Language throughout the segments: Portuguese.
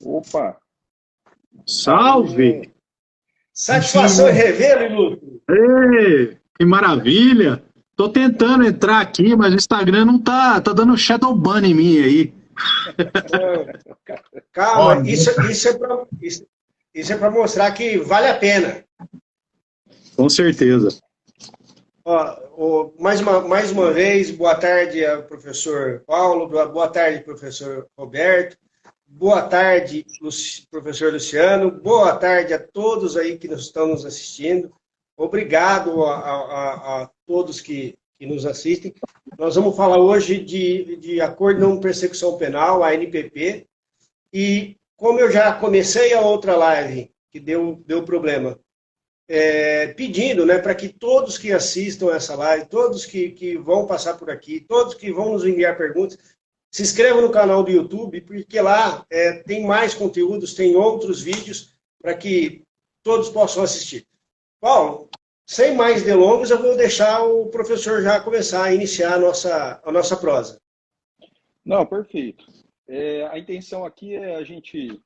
Opa! Salve! Satisfação em revê-lo, Ilustro. Ei, que maravilha! Tô tentando entrar aqui, mas o Instagram não tá dando shadow ban em mim aí. Calma, isso é para mostrar que vale a pena. Com certeza. Mais uma vez, boa tarde ao professor Paulo, boa tarde, professor Roberto, boa tarde, professor Luciano, boa tarde a todos aí que estão nos assistindo. Obrigado a todos que nos assistem. Nós vamos falar hoje de Acordo de Não Persecução Penal, a ANPP, e como eu já comecei a outra live, que deu problema, pedindo, né, para que todos que assistam essa live, todos que vão passar por aqui, todos que vão nos enviar perguntas, se inscrevam no canal do YouTube, porque lá tem mais conteúdos, tem outros vídeos para que todos possam assistir. Paulo, sem mais delongas, eu vou deixar o professor já começar a iniciar a nossa prosa. Não, perfeito. A intenção aqui é a gente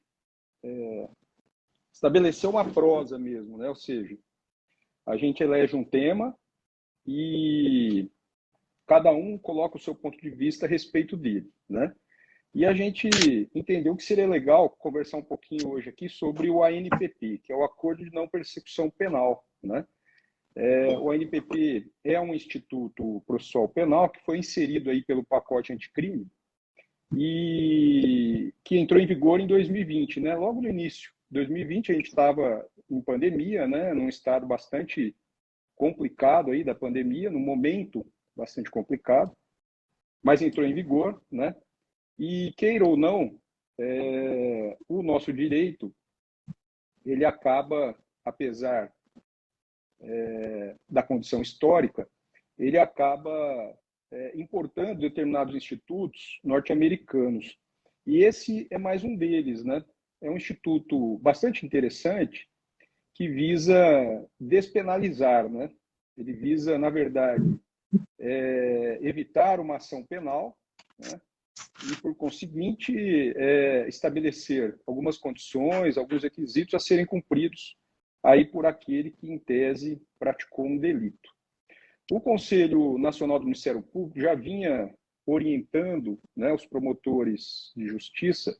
estabelecer uma prosa mesmo, né? Ou seja, a gente elege um tema e cada um coloca o seu ponto de vista a respeito dele, né? E a gente entendeu que seria legal conversar um pouquinho hoje aqui sobre o ANPP, que é o Acordo de Não Persecução Penal, né? O ANPP é um instituto processual penal que foi inserido aí pelo pacote anticrime e que entrou em vigor em 2020, né? Logo no início. 2020 a gente estava em pandemia, né? Num estado bastante complicado aí da pandemia, num momento bastante complicado, mas entrou em vigor, né? E queira ou não, o nosso direito ele acaba, apesar da condição histórica, ele acaba importando determinados institutos norte-americanos. E esse é mais um deles, né? É um instituto bastante interessante que visa despenalizar, né? Ele visa, na verdade, evitar uma ação penal, né? E, por conseguinte, estabelecer algumas condições, alguns requisitos a serem cumpridos aí por aquele que, em tese, praticou um delito. O Conselho Nacional do Ministério Público já vinha orientando, né, os promotores de justiça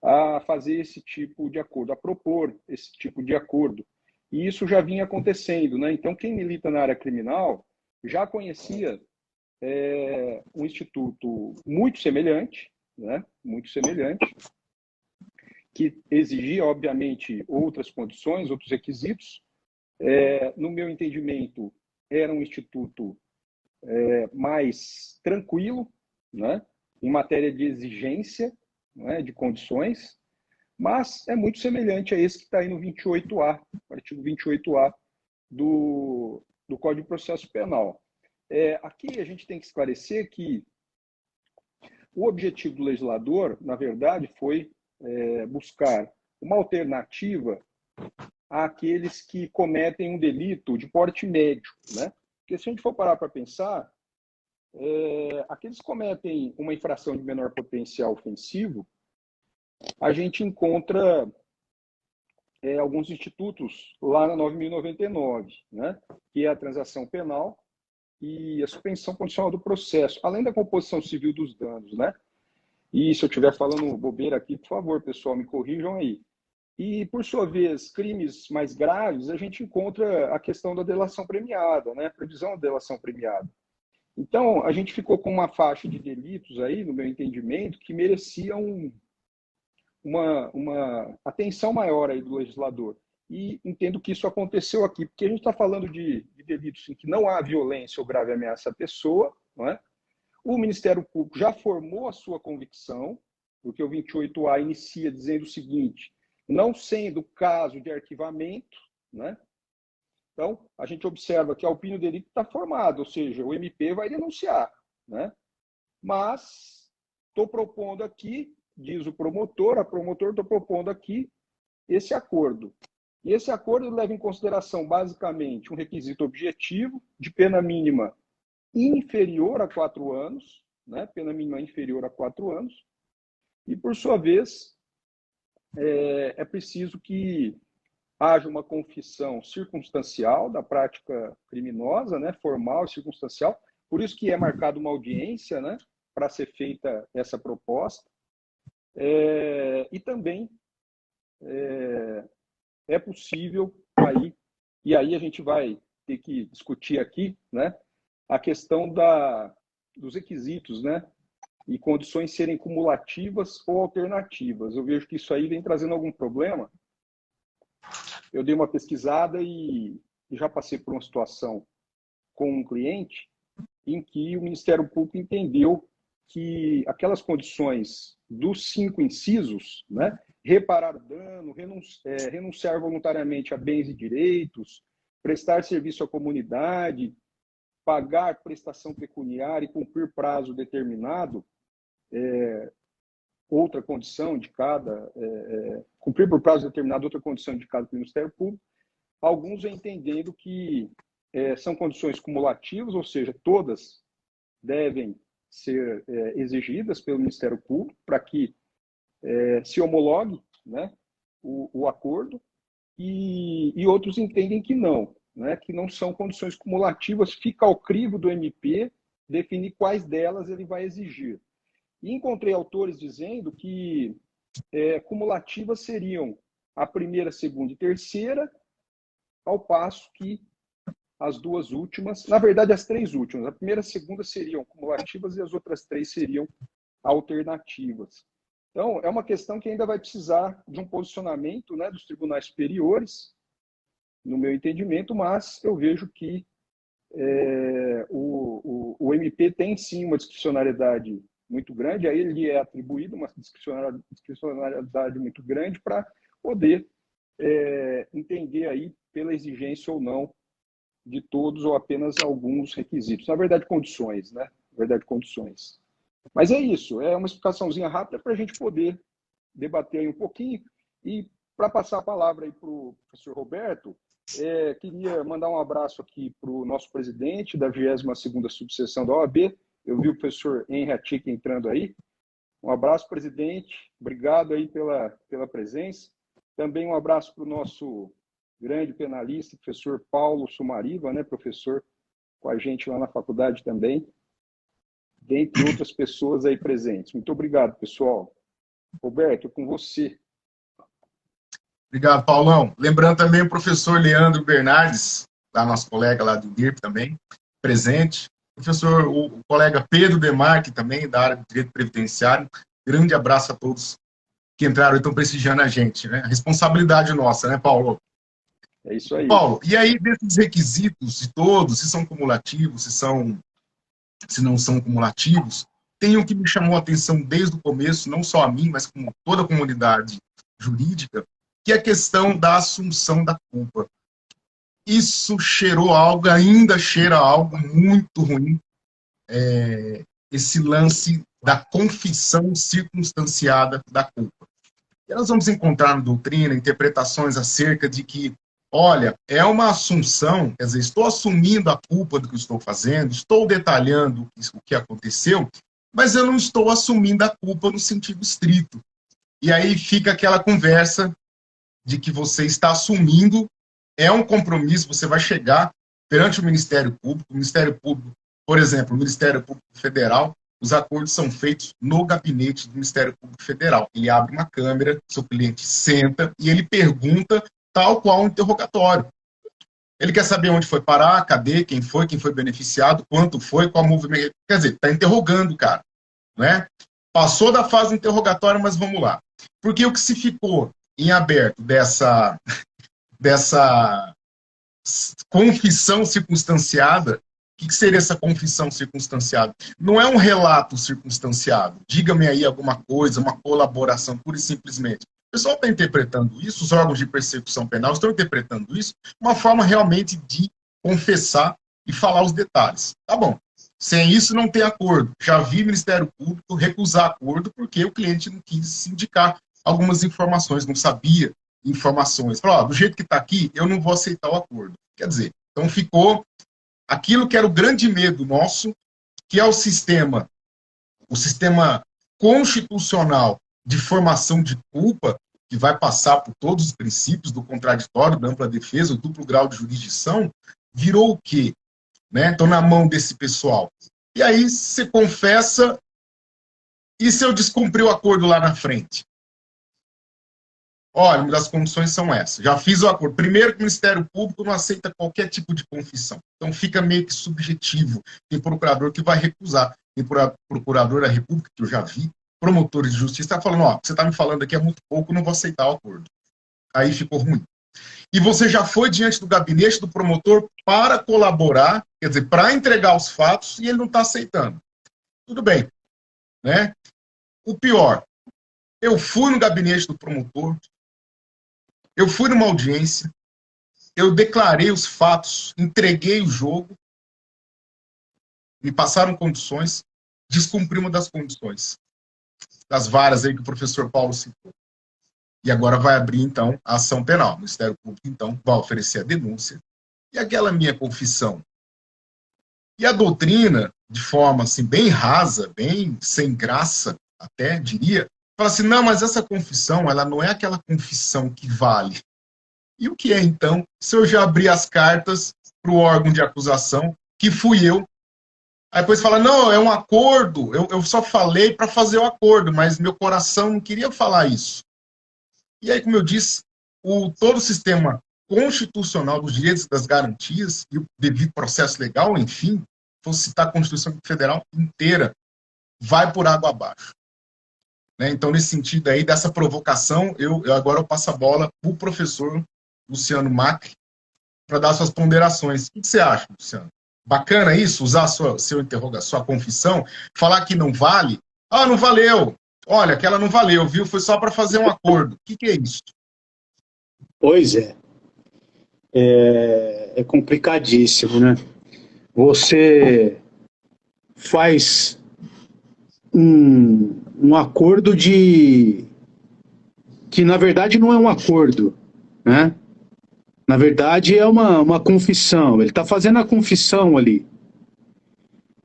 a fazer esse tipo de acordo, a propor esse tipo de acordo. E isso já vinha acontecendo, né? Então, quem milita na área criminal já conhecia um instituto muito semelhante, né? Muito semelhante, que exigia, obviamente, outras condições, outros requisitos. No meu entendimento, era um instituto mais tranquilo, né? Em matéria de exigência, né? De condições, mas é muito semelhante a esse que está aí no 28A, artigo 28A do Código de Processo Penal. Aqui a gente tem que esclarecer que o objetivo do legislador, na verdade, foi buscar uma alternativa àqueles que cometem um delito de porte médio, né? Porque se a gente for parar para pensar, aqueles que cometem uma infração de menor potencial ofensivo, a gente encontra alguns institutos lá na 9.099, né? Que é a transação penal e a suspensão condicional do processo, além da composição civil dos danos, né? E se eu estiver falando bobeira aqui, por favor, pessoal, me corrijam aí. E, por sua vez, crimes mais graves, a gente encontra a questão da delação premiada, né? Previsão da delação premiada. Então, a gente ficou com uma faixa de delitos aí, no meu entendimento, que mereciam uma atenção maior aí do legislador. E entendo que isso aconteceu aqui, porque a gente está falando de delitos em que não há violência ou grave ameaça à pessoa, não é? O Ministério Público já formou a sua convicção, porque o 28A inicia dizendo o seguinte: não sendo caso de arquivamento, né? Então, a gente observa que a opinião do delito está formada, ou seja, o MP vai denunciar, né? Mas estou propondo aqui, diz o promotor, a promotor, estou propondo aqui esse acordo. E esse acordo leva em consideração, basicamente, um requisito objetivo de pena mínima inferior a 4 anos, né? Pena mínima inferior a 4 anos, e, por sua vez, é preciso que haja uma confissão circunstancial da prática criminosa, né, formal e circunstancial, por isso que é marcada uma audiência, né, para ser feita essa proposta, e também é possível aí, e aí a gente vai ter que discutir aqui, né, a questão dos requisitos, né, e condições serem cumulativas ou alternativas. Eu vejo que isso aí vem trazendo algum problema. Eu dei uma pesquisada e já passei por uma situação com um cliente em que o Ministério Público entendeu que aquelas condições dos 5 incisos, né, reparar dano, renunciar voluntariamente a bens e direitos, prestar serviço à comunidade, pagar prestação pecuniária e cumprir prazo determinado, outra condição indicada, cumprir por prazo determinado outra condição indicada pelo Ministério Público, alguns vêm entendendo que são condições cumulativas, ou seja, todas devem ser exigidas pelo Ministério Público para que se homologue, né, o acordo, e outros entendem que não, né, que não são condições cumulativas, fica ao crivo do MP definir quais delas ele vai exigir. E encontrei autores dizendo que cumulativas seriam a primeira, segunda e terceira, ao passo que as duas últimas, na verdade as 3 últimas, a primeira e a segunda seriam cumulativas e as outras 3 seriam alternativas. Então, é uma questão que ainda vai precisar de um posicionamento, né, dos tribunais superiores, no meu entendimento, mas eu vejo que o MP tem sim uma discricionariedade muito grande, a ele é atribuída uma discricionariedade muito grande para poder entender aí pela exigência ou não de todos ou apenas alguns requisitos. Na verdade, condições, né? Na verdade, condições. Mas é isso, é uma explicaçãozinha rápida para a gente poder debater aí um pouquinho. E para passar a palavra aí para o professor Roberto, queria mandar um abraço aqui para o nosso presidente da 22ª subseção da OAB. Eu vi o professor Henry Atic entrando aí. Um abraço, presidente. Obrigado aí pela presença. Também um abraço para o nosso grande penalista, professor Paulo Sumariva, né, professor com a gente lá na faculdade também, dentre outras pessoas aí presentes. Muito obrigado, pessoal. Roberto, com você. Obrigado, Paulão. Lembrando também o professor Leandro Bernardes, lá nosso colega lá do DIRP também, presente. O colega Pedro Demarque também, da área de Direito Previdenciário. Grande abraço a todos que entraram e estão prestigiando a gente, né? A responsabilidade nossa, né, Paulo? É isso aí. Paulo, e aí desses requisitos de todos, se são cumulativos, se não são cumulativos, tem um que me chamou a atenção desde o começo, não só a mim, mas como toda a comunidade jurídica, que é a questão da assunção da culpa. Isso cheirou algo, ainda cheira algo muito ruim, esse lance da confissão circunstanciada da culpa. E nós vamos encontrar na doutrina interpretações acerca de que, olha, é uma assunção, quer dizer, estou assumindo a culpa do que estou fazendo, estou detalhando o que aconteceu, mas eu não estou assumindo a culpa no sentido estrito. E aí fica aquela conversa de que você está assumindo, é um compromisso, você vai chegar perante o Ministério Público, por exemplo, o Ministério Público Federal, os acordos são feitos no gabinete do Ministério Público Federal. Ele abre uma câmera, seu cliente senta e ele pergunta tal qual um interrogatório. Ele quer saber onde foi parar, cadê, quem foi beneficiado, quanto foi, qual movimento. Quer dizer, está interrogando o cara, né? Passou da fase do interrogatório, mas vamos lá. Porque o que se ficou em aberto dessa confissão circunstanciada, o que seria essa confissão circunstanciada? Não é um relato circunstanciado. Diga-me aí alguma coisa, uma colaboração, pura e simplesmente. O pessoal está interpretando isso, os órgãos de persecução penal estão interpretando isso, uma forma realmente de confessar e falar os detalhes. Tá bom. Sem isso não tem acordo. Já vi Ministério Público recusar acordo porque o cliente não quis indicar algumas informações, não sabia informações. Falou, ó, do jeito que está aqui, eu não vou aceitar o acordo. Quer dizer, então ficou aquilo que era o grande medo nosso, que é o sistema constitucional de formação de culpa, que vai passar por todos os princípios do contraditório, da ampla defesa, o duplo grau de jurisdição, virou o quê? Né? Estou na mão desse pessoal. E aí você confessa, e se eu descumprir o acordo lá na frente? Olha, uma das condições são essas. Já fiz o acordo. Primeiro, que o Ministério Público não aceita qualquer tipo de confissão. Então fica meio que subjetivo. Tem procurador que vai recusar. Tem procurador da República, que eu já vi, promotores de justiça, está falando, ó, você está me falando aqui é muito pouco, não vou aceitar o acordo. Aí ficou ruim. E você já foi diante do gabinete do promotor para colaborar, quer dizer, para entregar os fatos, e ele não está aceitando. Tudo bem. Né? O pior, eu fui no gabinete do promotor, eu fui numa audiência, eu declarei os fatos, entreguei o jogo, me passaram condições, descumpri uma das condições, das várias aí que o professor Paulo citou. E agora vai abrir, então, a ação penal. O Ministério Público, então, vai oferecer a denúncia. E aquela minha confissão? E a doutrina, de forma assim, bem rasa, bem sem graça, até diria, fala assim, não, mas essa confissão, ela não é aquela confissão que vale. E o que é, então, se eu já abri as cartas para o órgão de acusação, que fui eu? Aí depois fala, não, é um acordo, eu só falei para fazer o acordo, mas meu coração não queria falar isso. E aí, como eu disse, todo o sistema constitucional dos direitos e das garantias e o devido processo legal, enfim, vou citar a Constituição Federal inteira, vai por água abaixo. Né? Então, nesse sentido aí, dessa provocação, agora eu passo a bola para o professor Luciano Macri para dar suas ponderações. O que você acha, Luciano? Bacana isso? Usar sua confissão? Falar que não vale? Ah, não valeu. Olha, aquela não valeu, viu? Foi só para fazer um acordo. O que é isso? Pois é. É complicadíssimo, né? Você faz um acordo que na verdade não é um acordo, né? Na verdade é uma confissão. Ele está fazendo a confissão ali.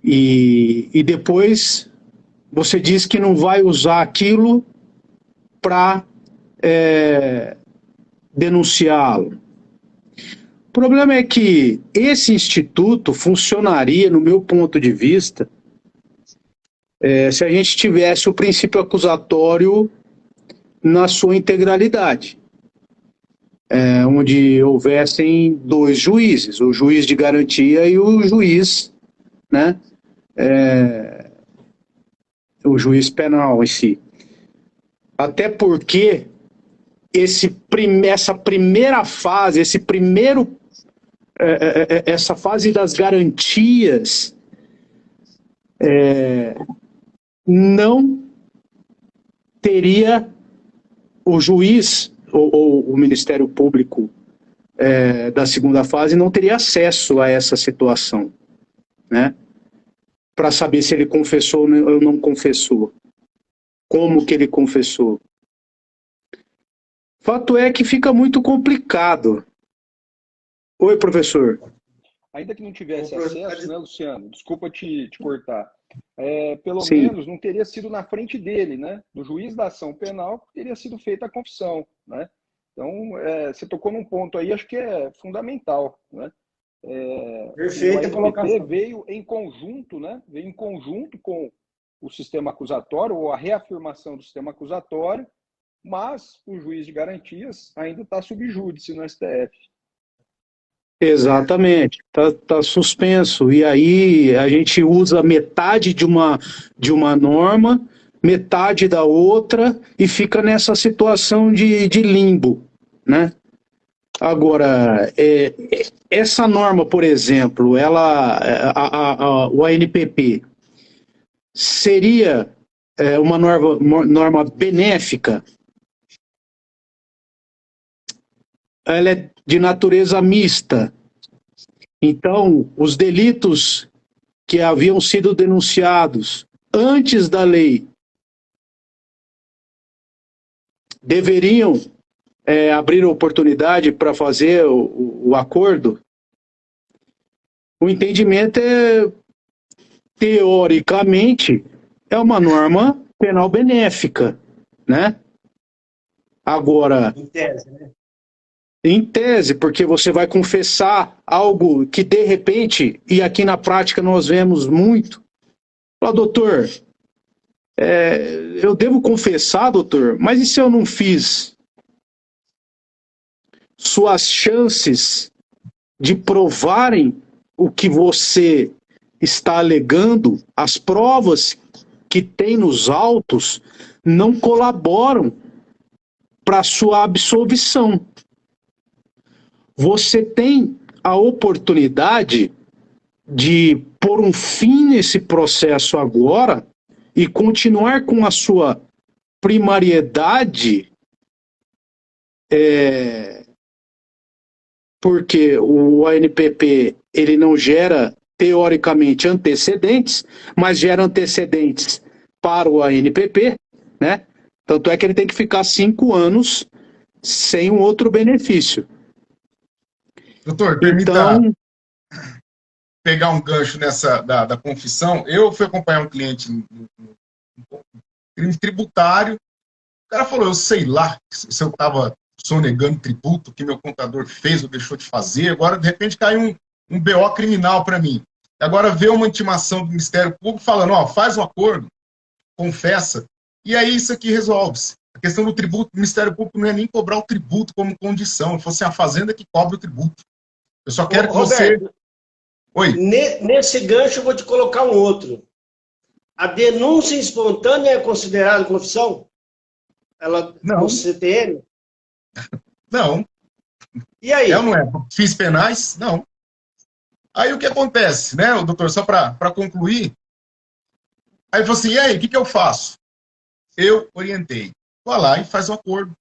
E depois você diz que não vai usar aquilo para denunciá-lo. O problema é que esse instituto funcionaria, no meu ponto de vista, se a gente tivesse o princípio acusatório na sua integralidade. Onde houvessem dois juízes, o juiz de garantia e o juiz, né, o juiz penal em si. Até porque essa primeira fase, essa fase das garantias não teria o juiz ou o Ministério Público da segunda fase não teria acesso a essa situação, né? Para saber se ele confessou ou não confessou. Como que ele confessou. Fato é que fica muito complicado. Oi, professor. Ainda que não tivesse acesso, né, Luciano? Desculpa te cortar. Pelo Sim. menos não teria sido na frente dele, né? Do juiz da ação penal, teria sido feita a confissão, né? Então, você tocou num ponto aí, acho que é fundamental, né? Perfeita o ANPP veio em conjunto, né? Veio em conjunto com o sistema acusatório, ou a reafirmação do sistema acusatório, mas o juiz de garantias ainda está sob júdice no STF. Exatamente, tá suspenso. E aí a gente usa metade de uma norma, metade da outra, e fica nessa situação de limbo, né? Agora, essa norma, por exemplo, o ANPP, seria uma norma benéfica? Ela é de natureza mista. Então, os delitos que haviam sido denunciados antes da lei deveriam abrir oportunidade para fazer o acordo? O entendimento teoricamente, é uma norma penal benéfica, né? Agora, Em tese, né? em tese, porque você vai confessar algo que de repente, e aqui na prática nós vemos muito, fala, doutor, eu devo confessar, doutor, mas e se eu não fiz? Suas chances de provarem o que você está alegando, as provas que tem nos autos, não colaboram para sua absolvição. Você tem a oportunidade de pôr um fim nesse processo agora e continuar com a sua primariedade, porque o ANPP ele não gera teoricamente antecedentes, mas gera antecedentes para o ANPP, né? Tanto é que ele tem que ficar 5 anos sem um outro benefício. Doutor, permita pegar um gancho nessa da confissão. Eu fui acompanhar um cliente no crime tributário. O cara falou, eu sei lá se eu estava sonegando tributo, que meu contador fez ou deixou de fazer. Agora, de repente, cai um BO criminal para mim. Agora vê uma intimação do Ministério Público falando, ó, faz um acordo, confessa, e aí isso aqui resolve-se. A questão do tributo, o Ministério Público não é nem cobrar o tributo como condição, se fosse a Fazenda que cobra o tributo. Eu só quero que Roberto, você... Oi. Nesse gancho eu vou te colocar um outro. A denúncia espontânea é considerada confissão? Ela Não. no CTN? Não. E aí? É ou não é? Fiz penais? Não. Aí o que acontece, né, doutor, só para concluir, aí ele falou assim, e aí, o que eu faço? Eu orientei. Vai lá e faz um acordo.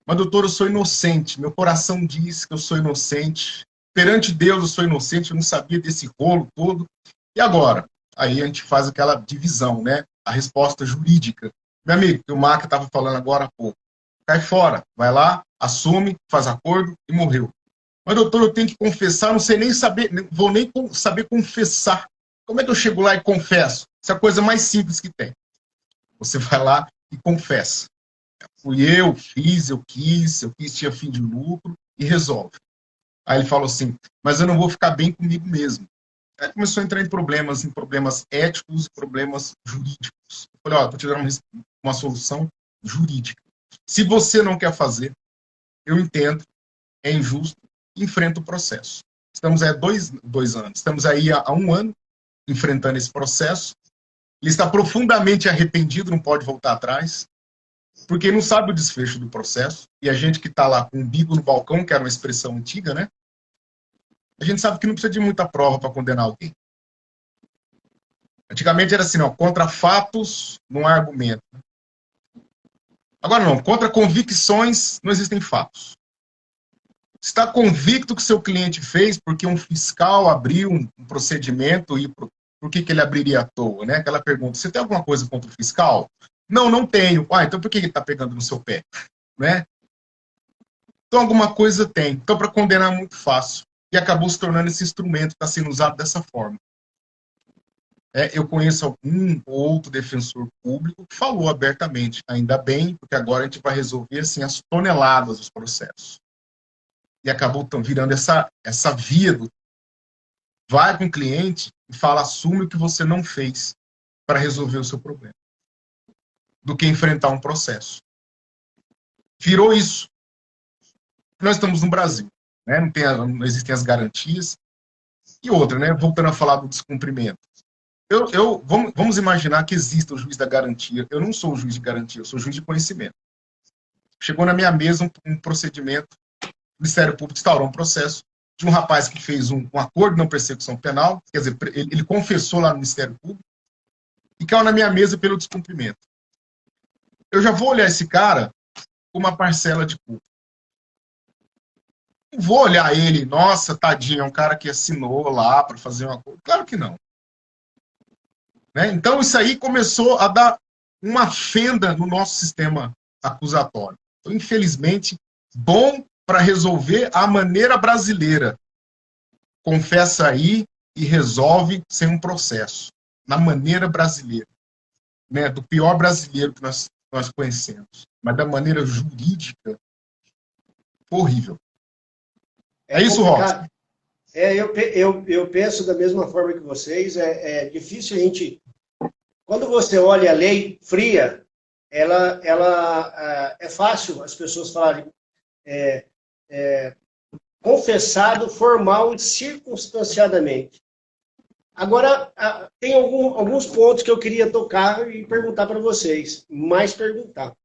Mas, doutor, eu sou inocente, meu coração diz que eu sou inocente, perante Deus eu sou inocente, eu não sabia desse rolo todo. E agora? Aí a gente faz aquela divisão, né, a resposta jurídica. Meu amigo, o Marco estava falando agora há pouco, cai fora, vai lá, assume, faz acordo e morreu. Mas, doutor, eu tenho que confessar, não sei nem saber, vou nem saber confessar. Como é que eu chego lá e confesso? Essa é a coisa mais simples que tem. Você vai lá e confessa. Fui eu, fiz, eu quis, tinha fim de lucro, e resolve. Aí ele falou assim, mas eu não vou ficar bem comigo mesmo. Aí começou a entrar em problemas éticos e problemas jurídicos. Eu falei, ó, vou te dar uma solução jurídica. Se você não quer fazer, eu entendo, é injusto, enfrenta o processo. Estamos aí há 2 anos, estamos aí há 1 ano enfrentando esse processo. Ele está profundamente arrependido, não pode voltar atrás, porque não sabe o desfecho do processo, e a gente que está lá com o umbigo no balcão, que era uma expressão antiga, né? A gente sabe que não precisa de muita prova para condenar alguém. Antigamente era assim, ó, contra fatos não há argumento. Agora não, contra convicções não existem fatos. Está convicto que seu cliente fez porque um fiscal abriu um procedimento e por que ele abriria à toa, né? Aquela pergunta, você tem alguma coisa contra o fiscal? Não, não tenho. Ah, então por que ele está pegando no seu pé? Né? Então alguma coisa tem. Então para condenar é muito fácil. E acabou se tornando esse instrumento que está sendo usado dessa forma. Eu conheço algum ou outro defensor público que falou abertamente, ainda bem, porque agora a gente vai resolver assim, as toneladas dos processos. E acabou virando essa via do vai com o cliente e fala, assume o que você não fez para resolver o seu problema. Do que enfrentar um processo. Virou isso. Nós estamos no Brasil, né? Não existem as garantias. E outra, né? Voltando a falar do descumprimento. Vamos imaginar que exista o juiz da garantia. Eu não sou o juiz de garantia, eu sou o juiz de conhecimento. Chegou na minha mesa um procedimento, o Ministério Público instaurou um processo de um rapaz que fez um acordo de não persecução penal, quer dizer, ele confessou lá no Ministério Público, e caiu na minha mesa pelo descumprimento. Eu já vou olhar esse cara com uma parcela de culpa. Não vou olhar ele, nossa, tadinho, é um cara que assinou lá para fazer um acordo. Claro que não. Né? Então, isso aí começou a dar uma fenda no nosso sistema acusatório. Então, infelizmente, bom para resolver a maneira brasileira. Confessa aí e resolve sem um processo. Na maneira brasileira. Né? Do pior brasileiro que nós nós conhecemos. Mas da maneira jurídica, horrível. É isso, Rosa? Eu penso da mesma forma que vocês. É difícil a gente... Quando você olha a lei fria, ela é fácil as pessoas falarem confessado, formal e circunstanciadamente. Agora, tem alguns pontos que eu queria tocar e perguntar para vocês, mais perguntar.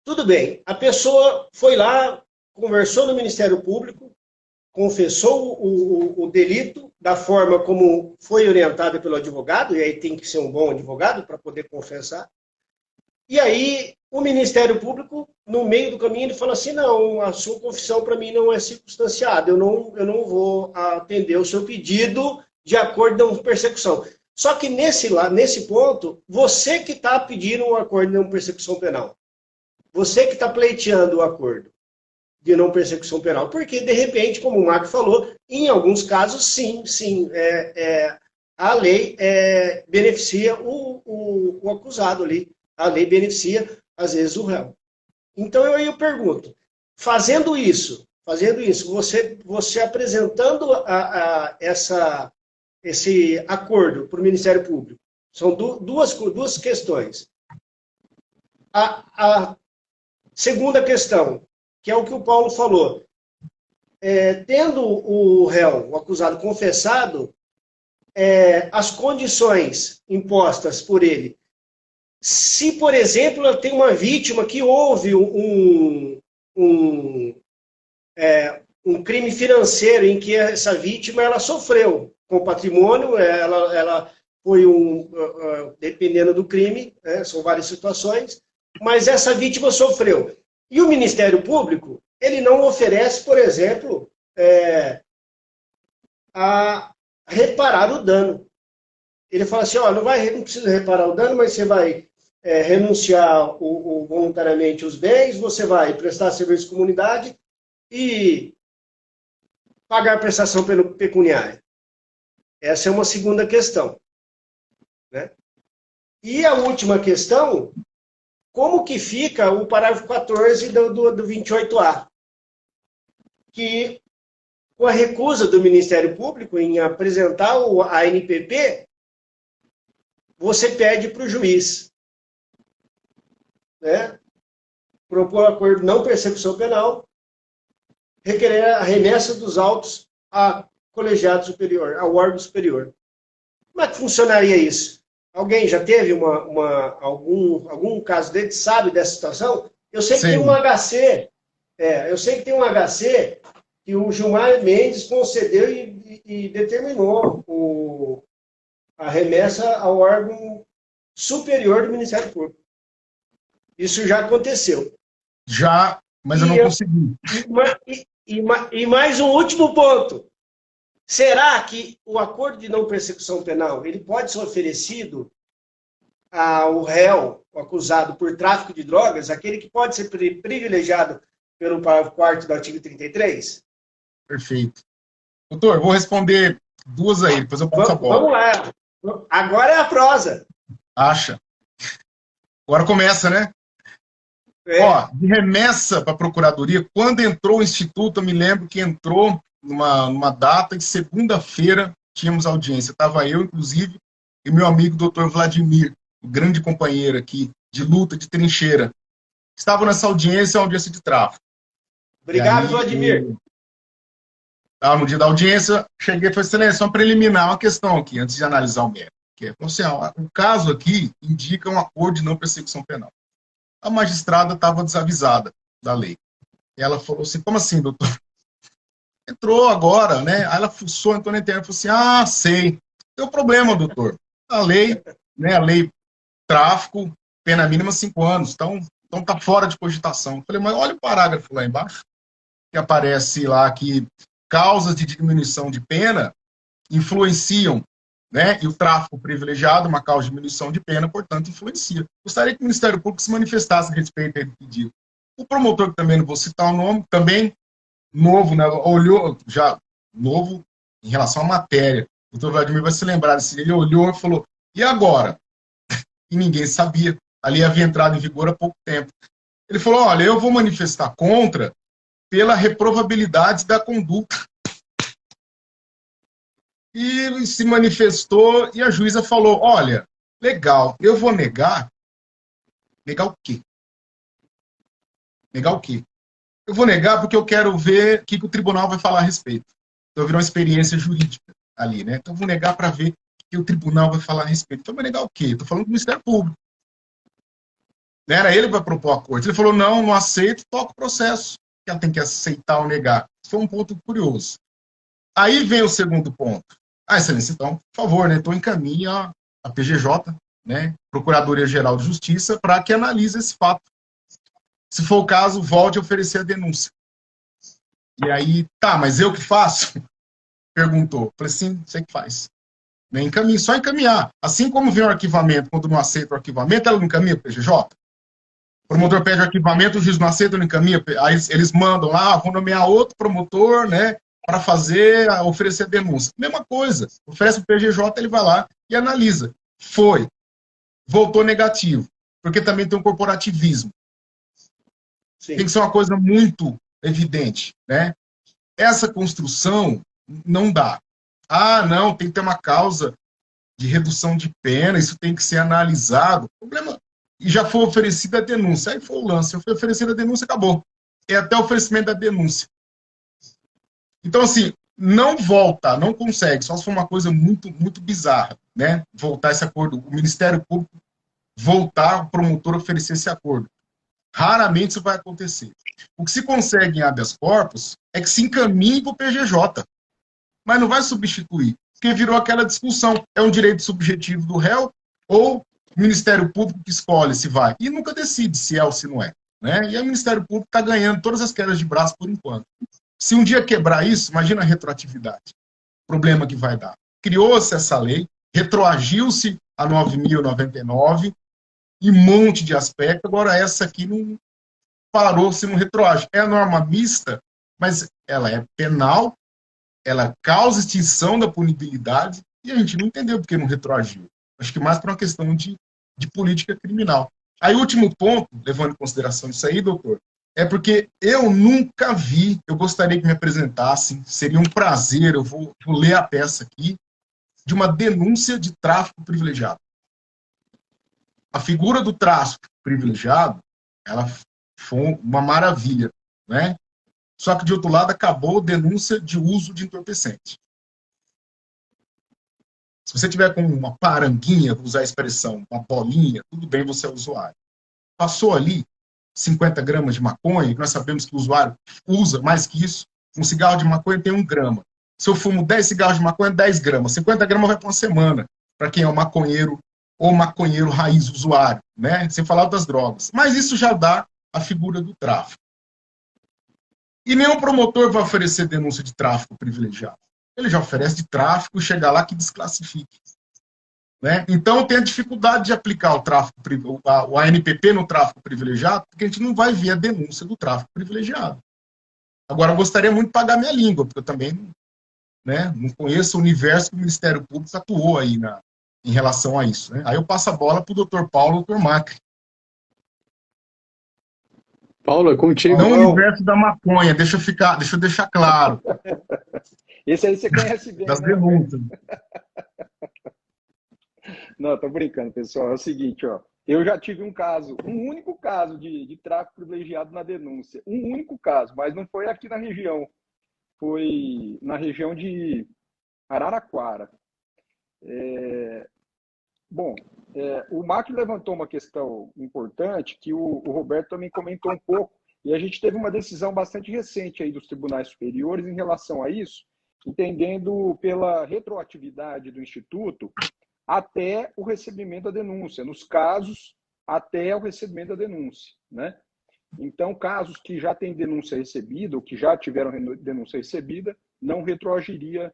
Tudo bem, a pessoa foi lá, conversou no Ministério Público, confessou o delito da forma como foi orientada pelo advogado, e aí tem que ser um bom advogado para poder confessar. E aí o Ministério Público, no meio do caminho, ele fala assim, não, a sua confissão para mim não é circunstanciada, eu não vou atender o seu pedido de acordo de não persecução. Só que nesse ponto, você que está pedindo um acordo de não persecução penal, você que está pleiteando o acordo de não persecução penal, porque, de repente, como o Marco falou, em alguns casos, sim, a lei beneficia o acusado ali, a lei beneficia, às vezes, o réu. Então, eu pergunto, fazendo isso, você apresentando esse acordo para o Ministério Público, são duas questões. A segunda questão, que é o que o Paulo falou, tendo o réu, o acusado, confessado, as condições impostas por ele, se, por exemplo, tem uma vítima que houve um crime financeiro em que essa vítima ela sofreu com patrimônio, ela foi dependendo do crime, são várias situações, mas essa vítima sofreu. E o Ministério Público, ele não oferece, por exemplo, a reparar o dano. Ele fala assim, não precisa reparar o dano, mas você vai renunciar voluntariamente os bens, você vai prestar serviço de comunidade e pagar prestação pecuniária. Essa é uma segunda questão. Né? E a última questão, como que fica o parágrafo 14 do 28A? Que, com a recusa do Ministério Público em apresentar a NPP, você pede para o juiz, né, propor acordo de não persecução penal, requerer a remessa dos autos a colegiado superior, ao órgão superior. Como é que funcionaria isso? Alguém já teve algum caso dele, sabe dessa situação? Eu sei que tem um HC, que o Gilmar Mendes concedeu e determinou a remessa ao órgão superior do Ministério Público. Isso já aconteceu. Já, mas eu não consegui. E mais um último ponto. Será que o acordo de não persecução penal ele pode ser oferecido ao réu, o acusado por tráfico de drogas, aquele que pode ser privilegiado pelo parágrafo 4º do artigo 33? Perfeito. Doutor, eu vou responder duas aí, depois eu passo a bola. Vamos lá. Agora é a prosa. Acha. Agora começa, né? De remessa para a Procuradoria, quando entrou o Instituto, eu me lembro que entrou numa data, em segunda-feira, tínhamos audiência. Estava eu, inclusive, e meu amigo doutor Vladimir, o grande companheiro aqui, de luta, de trincheira. Estavam nessa audiência de tráfico. Obrigado, Vladimir. No dia da audiência, cheguei e falei, excelência, uma preliminar, uma questão aqui, antes de analisar o mérito. O caso aqui indica um acordo de não persecução penal. A magistrada estava desavisada da lei. E ela falou assim, como assim, doutor? Entrou agora, né? Aí ela fuçou, entrou na internet e falou assim, sei. Tem um problema, doutor. A lei, né? A lei tráfico, pena mínima 5 anos. Então tá fora de cogitação. Eu falei, mas olha o parágrafo lá embaixo, que aparece lá que causas de diminuição de pena influenciam, né? E o tráfico privilegiado, uma causa de diminuição de pena, portanto, influencia. Gostaria que o Ministério Público se manifestasse a respeito do pedido. O promotor, que também não vou citar o nome, também novo, né? Olhou, já novo em relação à matéria. O doutor Vladimir vai se lembrar desse. Ele olhou e falou, e agora? E ninguém sabia. Ali havia entrado em vigor há pouco tempo. Ele falou, olha, eu vou manifestar contra pela reprovabilidade da conduta. E se manifestou e a juíza falou, olha, legal, eu vou negar. Negar o quê? Negar o quê? Eu vou negar porque eu quero ver o que o tribunal vai falar a respeito. Então, virou uma experiência jurídica ali, né? Então, eu vou negar para ver o que o tribunal vai falar a respeito. Então, vai negar o quê? Estou falando do Ministério Público. Não era ele que vai propor a corte. Ele falou, não, não aceito, toca o processo. Ela tem que aceitar ou negar. Isso foi um ponto curioso. Aí vem o segundo ponto. Ah, excelência, então, por favor, né? Então, encaminhe a PGJ, né? Procuradoria-Geral de Justiça, para que analise esse fato. Se for o caso, volte a oferecer a denúncia. E aí, tá, mas eu que faço? Perguntou. Falei, sim, você que faz. Né? Encaminhe, só encaminhar. Assim como vem o arquivamento, quando não aceita o arquivamento, ela não encaminha para o PGJ. O promotor pede o arquivamento, o juiz não aceita, não encaminha. Aí eles mandam lá, vão nomear outro promotor, né, para oferecer a denúncia. Mesma coisa. Oferece o PGJ, ele vai lá e analisa. Foi. Voltou negativo. Porque também tem um corporativismo. Sim. Tem que ser uma coisa muito evidente, né? Essa construção não dá. Ah, não, tem que ter uma causa de redução de pena, isso tem que ser analisado. O problema, e já foi oferecida a denúncia, aí foi o lance, foi oferecida a denúncia, acabou. É até o oferecimento da denúncia. Então, assim, não volta, não consegue, só se for uma coisa muito, muito bizarra, né? Voltar esse acordo, o Ministério Público voltar, o promotor oferecer esse acordo. Raramente isso vai acontecer. O que se consegue em habeas corpus é que se encaminhe para o PGJ, mas não vai substituir, porque virou aquela discussão, é um direito subjetivo do réu ou o Ministério Público que escolhe se vai, e nunca decide se é ou se não é. Né? E o Ministério Público está ganhando todas as quedas de braço por enquanto. Se um dia quebrar isso, imagina a retroatividade, o problema que vai dar. Criou-se essa lei, retroagiu-se a 9.099, e um monte de aspectos. Agora, essa aqui não parou, se não retroage. É a norma mista, mas ela é penal, ela causa extinção da punibilidade, e a gente não entendeu porque não retroagiu. Acho que mais por uma questão de política criminal. Aí, o último ponto, levando em consideração isso aí, doutor, é porque eu nunca vi, eu gostaria que me apresentassem, seria um prazer, eu vou ler a peça aqui, de uma denúncia de tráfico privilegiado. A figura do tráfico privilegiado, ela foi uma maravilha, né? Só que, de outro lado, acabou a denúncia de uso de entorpecente. Se você tiver com uma paranguinha, vou usar a expressão, uma bolinha, tudo bem, você é usuário. Passou ali 50 gramas de maconha, que nós sabemos que o usuário usa mais que isso, um cigarro de maconha tem 1 grama. Se eu fumo 10 cigarros de maconha, 10 gramas. 50 gramas vai para uma semana, para quem é um maconheiro ou maconheiro raiz usuário, né? Sem falar das drogas. Mas isso já dá a figura do tráfico. E nenhum promotor vai oferecer denúncia de tráfico privilegiado. Ele já oferece de tráfico e chega lá que desclassifique. Né? Então tem a dificuldade de aplicar o tráfico, o ANPP no tráfico privilegiado, porque a gente não vai ver a denúncia do tráfico privilegiado. Agora, eu gostaria muito de pagar minha língua, porque eu também não conheço o universo que o Ministério Público atuou aí em relação a isso. Né? Aí eu passo a bola para o doutor Paulo e o doutor Macri. Paulo, é contigo. Não o universo da maconha, deixa eu deixar claro. Esse aí você conhece bem, das né? denúncias. Não, tô brincando, pessoal. É o seguinte, ó. Eu já tive um único caso de tráfico privilegiado na denúncia. Um único caso, mas não foi aqui na região. Foi na região de Araraquara. O Macri levantou uma questão importante que o Roberto também comentou um pouco, e a gente teve uma decisão bastante recente aí dos tribunais superiores em relação a isso, entendendo pela retroatividade do Instituto até o recebimento da denúncia, nos casos até o recebimento da denúncia, né? Então, casos que já têm denúncia recebida ou que já tiveram denúncia recebida, não retroagiria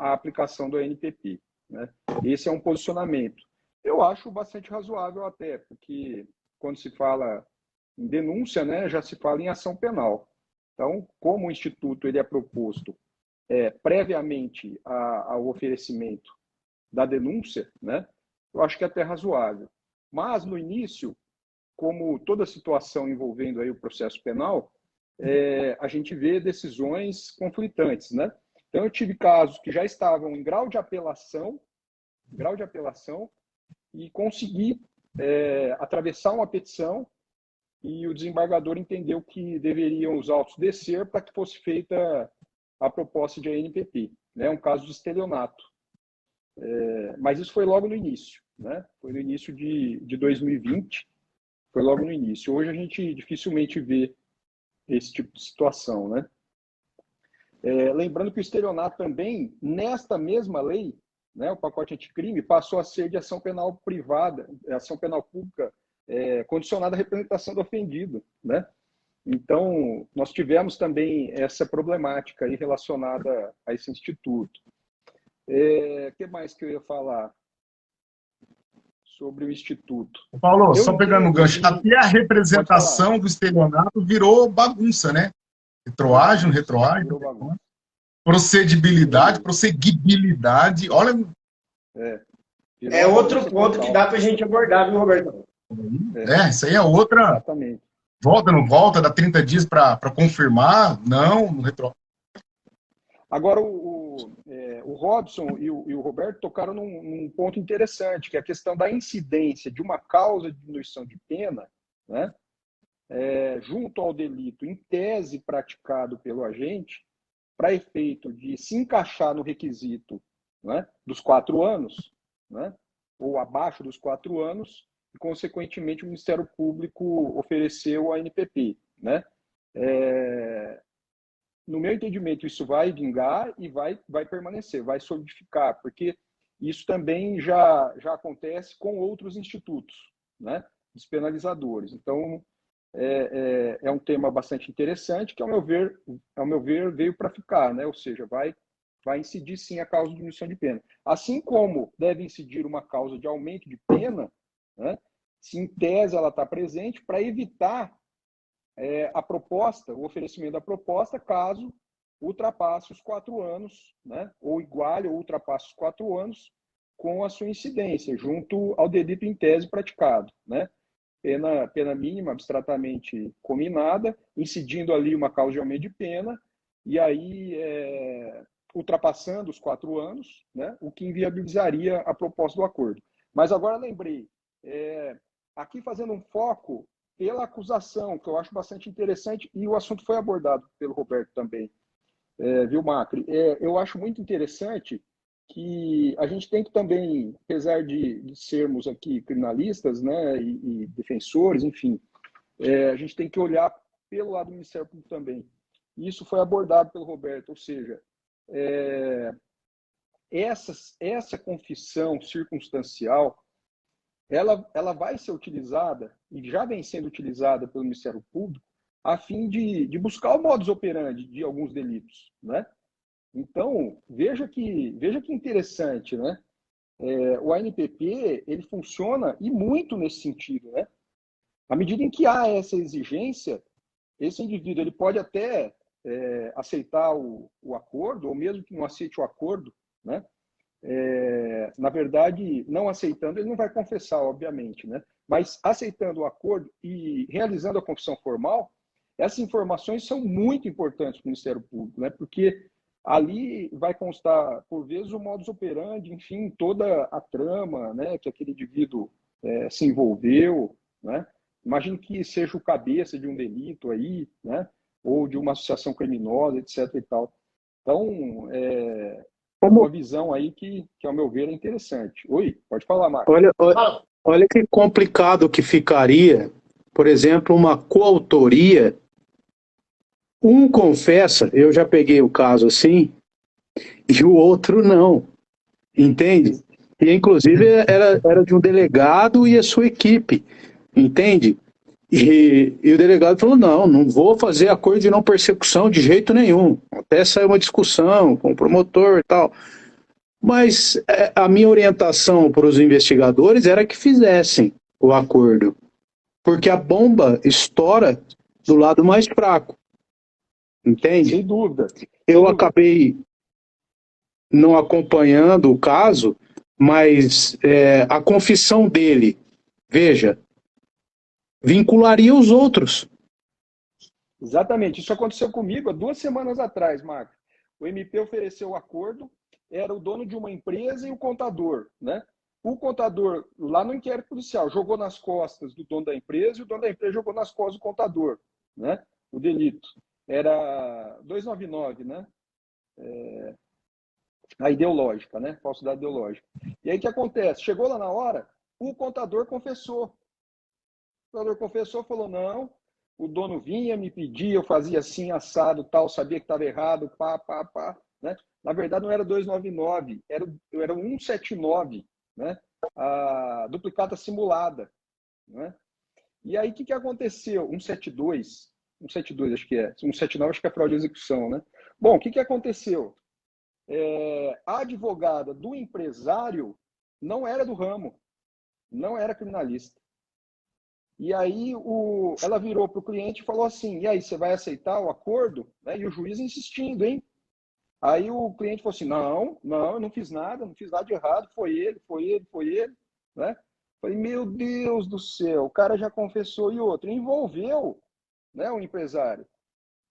a aplicação do ANPP, né? Esse é um posicionamento. Eu acho bastante razoável até, porque quando se fala em denúncia, né, já se fala em ação penal. Então, como o Instituto ele é proposto previamente ao oferecimento da denúncia, né, eu acho que é até razoável. Mas, no início, como toda situação envolvendo aí o processo penal, a gente vê decisões conflitantes, né? Então, eu tive casos que já estavam em grau de apelação, e consegui atravessar uma petição, e o desembargador entendeu que deveriam os autos descer para que fosse feita a proposta de ANPP, né? Um caso de estelionato. Mas isso foi logo no início, né? Foi no início de 2020, foi logo no início. Hoje a gente dificilmente vê esse tipo de situação, né? Lembrando que o estelionato também, nesta mesma lei, né, o pacote anticrime, passou a ser de ação penal privada, ação penal pública, condicionada à representação do ofendido, né? Então, nós tivemos também essa problemática aí relacionada a esse instituto. O que mais que eu ia falar sobre o instituto? Paulo, só pegando o gancho, até a representação do estelionato virou bagunça, né? Retroágio, procedibilidade, prosseguibilidade, olha... outro ponto que dá para a gente abordar, viu, Roberto? Isso aí é outra... Exatamente. Volta, não volta, dá 30 dias para confirmar, não retro... Agora, o Robson e o Roberto tocaram num ponto interessante, que é a questão da incidência de uma causa de diminuição de pena, né, junto ao delito, em tese praticado pelo agente, para efeito de se encaixar no requisito, né, dos 4 anos, né, ou abaixo dos 4 anos, e, consequentemente, o Ministério Público ofereceu a ANPP, né? No meu entendimento, isso vai vingar e vai permanecer, vai solidificar, porque isso também já acontece com outros institutos, né, despenalizadores. Então, é um tema bastante interessante que, ao meu ver veio para ficar, né? Ou seja, vai incidir sim a causa de diminuição de pena. Assim como deve incidir uma causa de aumento de pena, né, se em tese ela está presente, para evitar a proposta, o oferecimento da proposta, caso ultrapasse os 4 anos, né, ou iguale ou ultrapasse os 4 anos com a sua incidência, junto ao delito em tese praticado, né? Pena mínima, abstratamente cominada, incidindo ali uma causa de aumento de pena, e aí ultrapassando os 4 anos, né, o que inviabilizaria a proposta do acordo. Mas agora lembrei, aqui fazendo um foco pela acusação, que eu acho bastante interessante, e o assunto foi abordado pelo Roberto também, viu, Macri? Eu acho muito interessante que a gente tem que também, apesar de sermos aqui criminalistas, né, e defensores, enfim, a gente tem que olhar pelo lado do Ministério Público também. Isso foi abordado pelo Roberto, ou seja, essa confissão circunstancial, ela vai ser utilizada, e já vem sendo utilizada pelo Ministério Público, a fim de buscar o modus operandi de alguns delitos, né? Então, veja que interessante, né? O ANPP, ele funciona e muito nesse sentido, né? À medida em que há essa exigência, esse indivíduo ele pode até aceitar o acordo, ou mesmo que não aceite o acordo, né? Na verdade, não aceitando, ele não vai confessar, obviamente, né? Mas aceitando o acordo e realizando a confissão formal, essas informações são muito importantes para o Ministério Público, né? Porque ali vai constar, por vezes, o modus operandi, enfim, toda a trama, né, que aquele indivíduo se envolveu, né? Imagine que seja o cabeça de um delito aí, né? Ou de uma associação criminosa, etc. e tal. Então, uma visão aí que, ao meu ver, é interessante. Oi, pode falar, Marcos. Olha que complicado que ficaria, por exemplo, uma coautoria. Um confessa, eu já peguei o caso assim, e o outro não, entende? E inclusive era de um delegado e a sua equipe, entende? E o delegado falou, não vou fazer acordo de não persecução de jeito nenhum. Até saiu uma discussão com o promotor e tal. Mas a minha orientação para os investigadores era que fizessem o acordo, porque a bomba estoura do lado mais fraco. Entende? Sem dúvida. Eu acabei não acompanhando o caso, mas a confissão dele Veja, vincularia os outros. Exatamente. Isso aconteceu comigo há 2 semanas atrás, Marco. O MP ofereceu o acordo, era o dono de uma empresa e o contador, né? O contador, lá no inquérito policial, jogou nas costas do dono da empresa e o dono da empresa jogou nas costas do contador, né? O delito. Era 299, né? A ideológica, né? Falsidade ideológica. E aí o que acontece? Chegou lá na hora, o contador confessou. O contador confessou, falou, não, o dono vinha, me pedia, eu fazia assim, assado, tal, sabia que estava errado, pá, né? Na verdade não era 299, era 179, né? A duplicata simulada, né? E aí o que aconteceu? 172 acho que é, 179 acho que é fraude de execução, né? Bom, o que aconteceu? A advogada do empresário não era do ramo, não era criminalista. E aí ela virou para o cliente e falou assim, e aí, você vai aceitar o acordo? Né? E o juiz insistindo, hein? Aí o cliente falou assim, não, eu não fiz nada de errado, foi ele, né? Falei, meu Deus do céu, o cara já confessou e outro, envolveu, né, o empresário,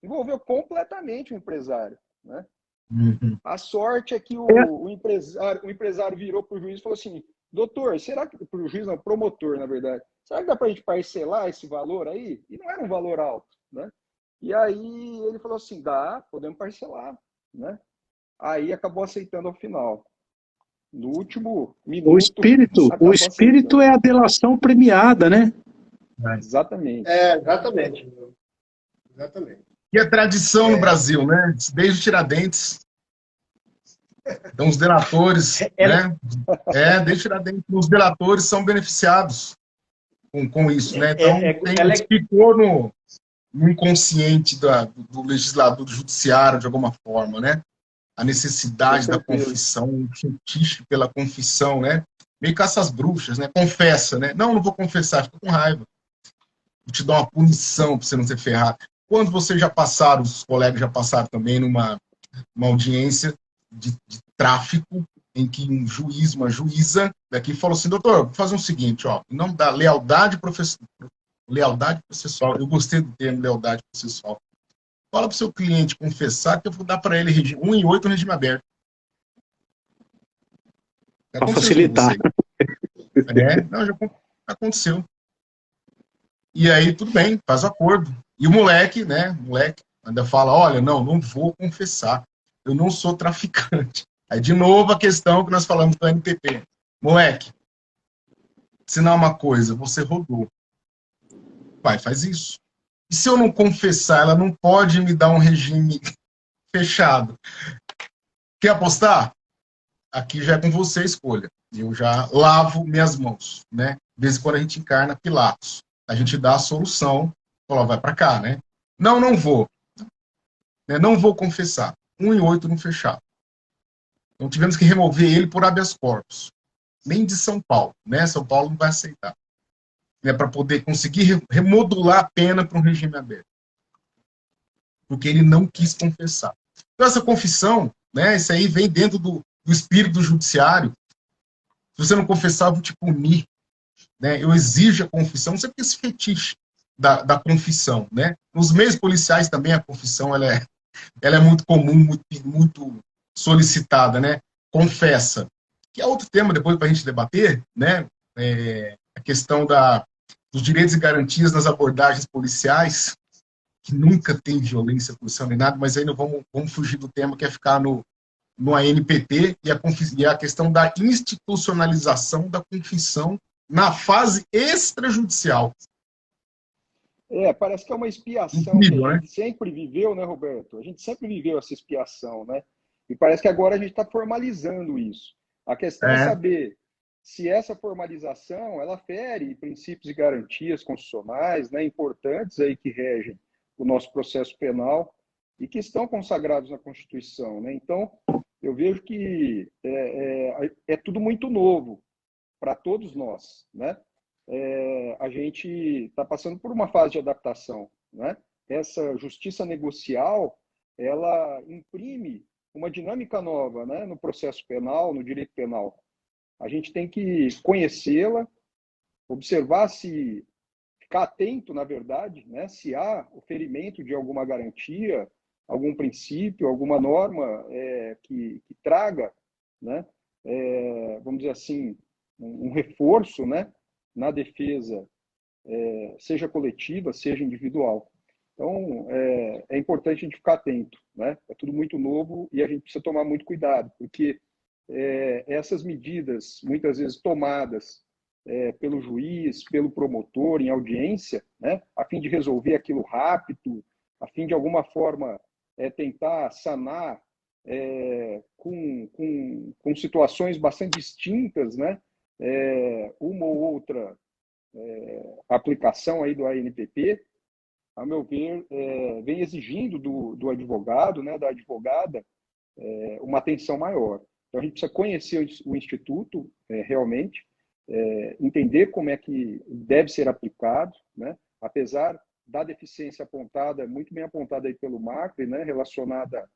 envolveu completamente o empresário, né? Uhum. A sorte é que o empresário virou para o juiz e falou assim, doutor, será que, para o juiz não, promotor, na verdade, será que dá para a gente parcelar esse valor aí? E não era um valor alto, né? E aí ele falou assim, dá, podemos parcelar, né? Aí acabou aceitando ao final. No último minuto, O acabou espírito aceitando. é a delação premiada, né? Exatamente. Exatamente. Exatamente. E a tradição no Brasil, né? Desde o Tiradentes. Então, os delatores, né? Desde o Tiradentes, os delatores são beneficiados com isso, né? Então, ficou no inconsciente do legislador, do judiciário, de alguma forma, né? A necessidade da confissão, o fetiche pela confissão, né? Meio caça às bruxas, né? Confessa, né? Não vou confessar, fica com raiva. Vou te dar uma punição para você não ser ferrado. Quando vocês já passaram, os colegas já passaram também uma audiência de tráfico, em que um juiz, uma juíza daqui falou assim, doutor, vou fazer o seguinte, ó, em nome da lealdade processual, eu gostei do termo lealdade processual, fala para o seu cliente confessar que eu vou dar para ele 1 em 8 no regime aberto. Para facilitar. Não, já aconteceu. E aí, tudo bem, faz o acordo. E o moleque, né, ainda fala, olha, não vou confessar, eu não sou traficante. Aí, de novo, a questão que nós falamos do NPP. Moleque, ensinar uma coisa, você rodou. Vai, faz isso. E se eu não confessar, ela não pode me dar um regime fechado. Quer apostar? Aqui já é com você a escolha. Eu já lavo minhas mãos, né? De vez em quando a gente encarna Pilatos. A gente dá a solução, fala, vai para cá, né? Não vou. Não vou confessar. 1 em 8 não fechar. Então tivemos que remover ele por habeas corpus. Nem de São Paulo, né? São Paulo não vai aceitar. Para poder conseguir remodular a pena para um regime aberto. Porque ele não quis confessar. Então essa confissão, né? Isso aí vem dentro do espírito do judiciário. Se você não confessar, eu vou te punir. Né? Eu exijo a confissão, não sei porque esse fetiche da confissão. Né? Nos meios policiais também a confissão ela é muito comum, muito solicitada. Né? Confessa. Que é outro tema depois para a gente debater, né? A questão dos direitos e garantias nas abordagens policiais, que nunca tem violência policial nem nada, mas aí não vamos fugir do tema, que é ficar no ANPT e a questão da institucionalização da confissão na fase extrajudicial. Parece que é uma expiação. Incrível, que a gente sempre viveu, né, Roberto? A gente sempre viveu essa expiação, né? E parece que agora a gente está formalizando isso. A questão é saber se essa formalização ela fere princípios e garantias constitucionais, né, importantes aí que regem o nosso processo penal e que estão consagrados na Constituição, né? Então, eu vejo que é tudo muito novo para todos nós, né? A gente está passando por uma fase de adaptação, né? Essa justiça negocial, ela imprime uma dinâmica nova, né? No processo penal, no direito penal. A gente tem que conhecê-la, observar se, ficar atento, na verdade, né, se há o ferimento de alguma garantia, algum princípio, alguma norma que traga, né, vamos dizer assim, um reforço, né, na defesa, seja coletiva, seja individual. Então, é importante a gente ficar atento, né? É tudo muito novo e a gente precisa tomar muito cuidado, porque essas medidas, muitas vezes tomadas pelo juiz, pelo promotor, em audiência, né, a fim de resolver aquilo rápido, a fim de alguma forma tentar sanar com situações bastante distintas, né, uma ou outra aplicação aí do ANPP, a meu ver, vem exigindo do advogado, né, da advogada, uma atenção maior. Então, a gente precisa conhecer o Instituto realmente, entender como é que deve ser aplicado, né, apesar da deficiência apontada, muito bem apontada aí pelo Macri, né, relacionada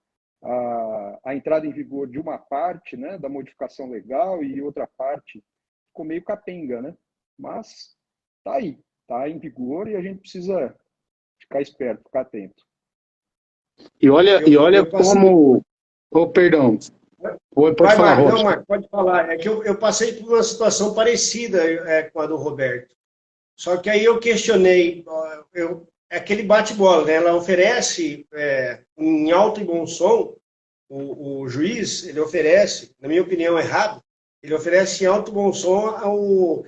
à entrada em vigor de uma parte, né, da modificação legal e outra parte ficou meio capenga, né? Mas está aí, está em vigor e a gente precisa ficar esperto, ficar atento. E olha como... Oh, perdão. Pode falar, Marco. Robson. Não, Marco, pode falar. É que eu passei por uma situação parecida com a do Roberto. Só que aí eu questionei, aquele bate-bola, né? Ela oferece, em alto e bom som, o juiz, ele oferece, na minha opinião, errado, ele oferece em alto e bom som ao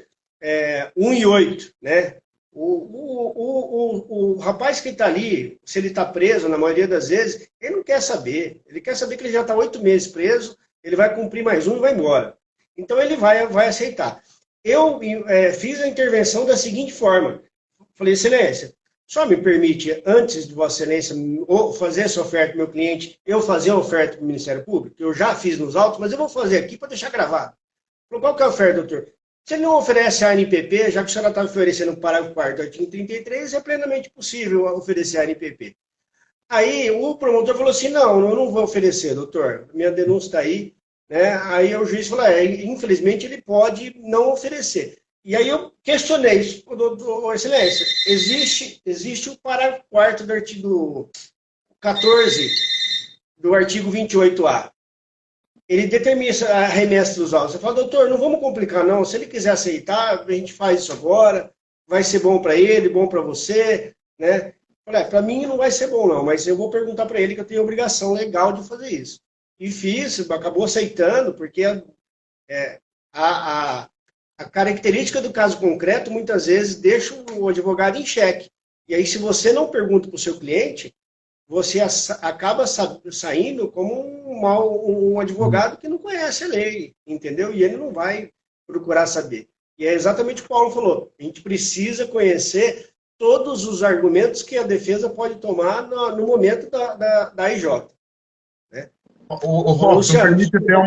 1 e 8, né? O rapaz que está ali, se ele está preso, na maioria das vezes, ele não quer saber. Ele quer saber que ele já está 8 meses preso, ele vai cumprir mais um e vai embora. Então ele vai aceitar. Eu fiz a intervenção da seguinte forma. Falei, excelência, só me permite, antes de Vossa Excelência fazer essa oferta para o meu cliente, eu fazer a oferta para o Ministério Público? Eu já fiz nos autos, mas eu vou fazer aqui para deixar gravado. Falei, qual que é a oferta, doutor? Se ele não oferece a ANPP, já que a senhora está oferecendo o parágrafo 4º do artigo 33, é plenamente possível oferecer a ANPP. Aí o promotor falou assim, não, eu não vou oferecer, doutor, minha denúncia está aí. Né? Aí o juiz falou, infelizmente ele pode não oferecer. E aí eu questionei, excelência, existe o parágrafo 4º do artigo 14 do artigo 28A. Ele determina a remessa dos autos. Você fala, doutor, não vamos complicar não, se ele quiser aceitar, a gente faz isso agora, vai ser bom para ele, bom para você, né? Para mim não vai ser bom não, mas eu vou perguntar para ele que eu tenho obrigação legal de fazer isso. E fiz, acabou aceitando, porque a característica do caso concreto, muitas vezes, deixa o advogado em xeque. E aí, se você não pergunta para o seu cliente, você acaba saindo como um advogado que não conhece a lei, entendeu? E ele não vai procurar saber. E é exatamente o que o Paulo falou. A gente precisa conhecer todos os argumentos que a defesa pode tomar no momento da AIJ. Né? O Robson, permite ter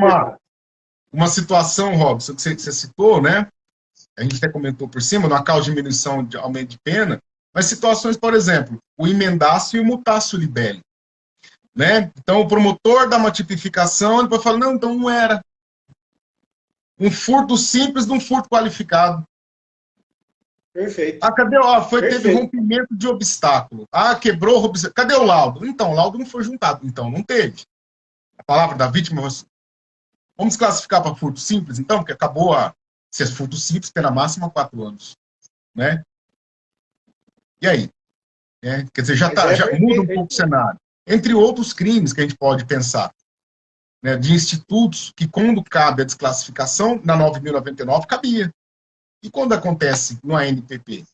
uma situação, Robson, que você citou, né? A gente até comentou por cima, na causa de diminuição de aumento de pena, mas situações, por exemplo, o emendácio e o mutácio libelli. Né? Então, o promotor dá uma tipificação, ele pode falar, não, então não era. Um furto simples de um furto qualificado. Perfeito. Cadê? Teve rompimento de obstáculo. Quebrou o obstáculo. Cadê o laudo? Então, o laudo não foi juntado. Então, não teve. A palavra da vítima... Vamos classificar para furto simples, então, porque acabou se é furto simples, pena máxima 4 anos. Né? E aí? Quer dizer, já muda um pouco o cenário. Entre outros crimes que a gente pode pensar. Né, de institutos que, quando cabe a desclassificação, na 9.099, cabia. E quando acontece no ANPP?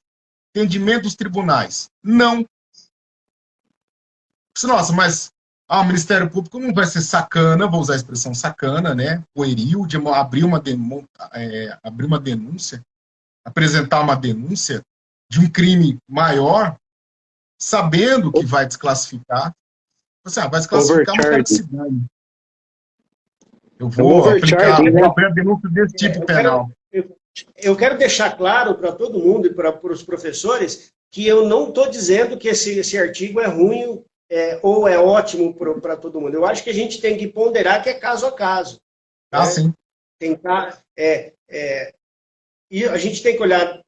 Entendimento dos tribunais? Não. Nossa, mas o Ministério Público não vai ser sacana, vou usar a expressão sacana, né? Pueril, de abrir uma denúncia, apresentar uma denúncia de um crime maior, sabendo que vai desclassificar. Vai desclassificar, mas quero que se dane. Eu vou aplicar a denúncia desse tipo penal. Eu quero deixar claro para todo mundo e para os professores que eu não estou dizendo que esse artigo é ruim ou é ótimo para todo mundo. Eu acho que a gente tem que ponderar que é caso a caso. Sim. Tentar... e a gente tem que olhar